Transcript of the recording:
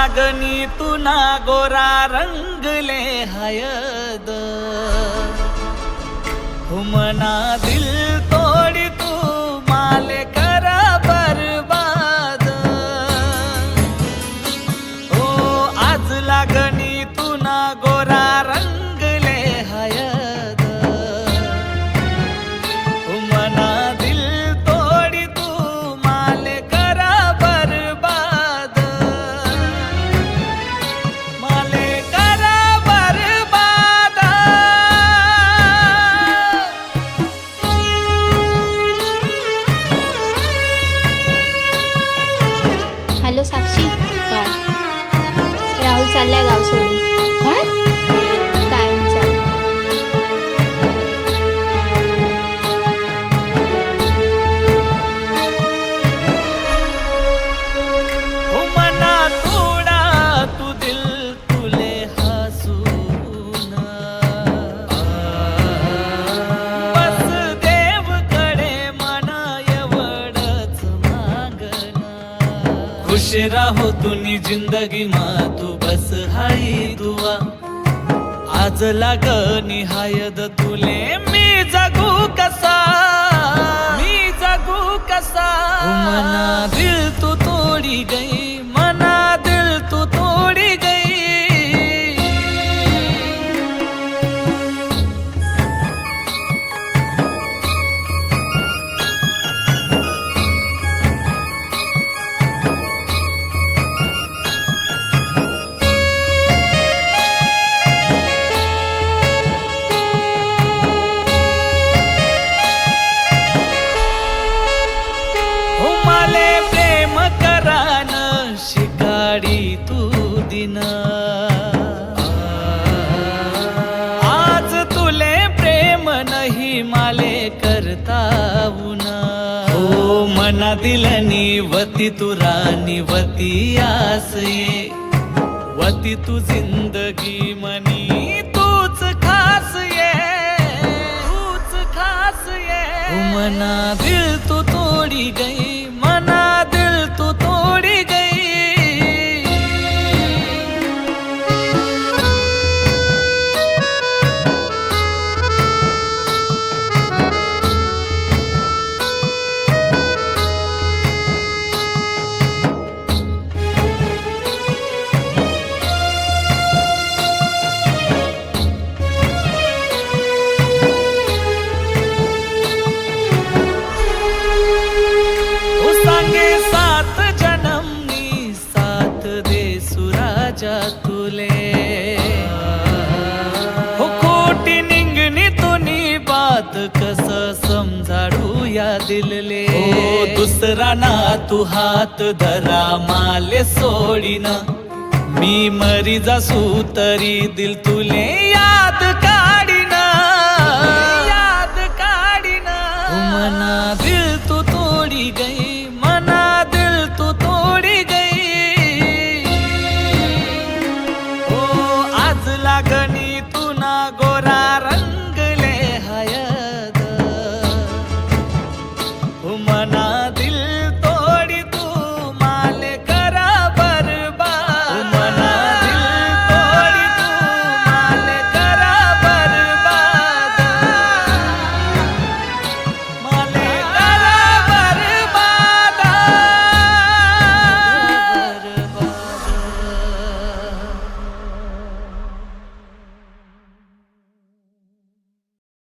लागनी तुना गोरा रंगले हयद हुमना दिल तोड़ी तू माले करा बर्बाद ओ आज लागनी तुना गोरा रंगले हयद हुमना दिल तोड़ी तू माले करा बर्बाद माले करा बर्बाद हॅलो साक्षी, काय राहुल चाललाय गाव सोडून? काय चाल हुमना थोड़ा तू दिल तुले हसून बस देवकडे मना एवढंच मागणं खुश राहो तुनी जिंदगी मा तू बस हाई दुआ आज लागनी हायद तुले मी जगू कसा मना दिल तू तोड़ी गई मना दिल तू तोड़ी गई हुमाले प्रेम करान शिकाडी तू दिन आज तुले प्रेम नहीं माले करताऊन हो मना दिलनी वती तू रानी वती आस ये वती तू जिंदगी मनी तूच खास ये मना दिल तू तोड़ी गई मना दिल तू तोड़ी गई ओ सांगे सात जन्मनी साथ दे सुराजा तुले हो खोटी निंगनी तुनी बात कस समजाडू या दिलले हो दुसरा ना तू हात धरा माले सोडीन मी मरी जासू तरी दिल तुले याद काढीना मना दिल तू तोड़ी गई मना दिल तू तोड़ी गई ओ आज लागनी तुना गोरा रंगले हयद हुमना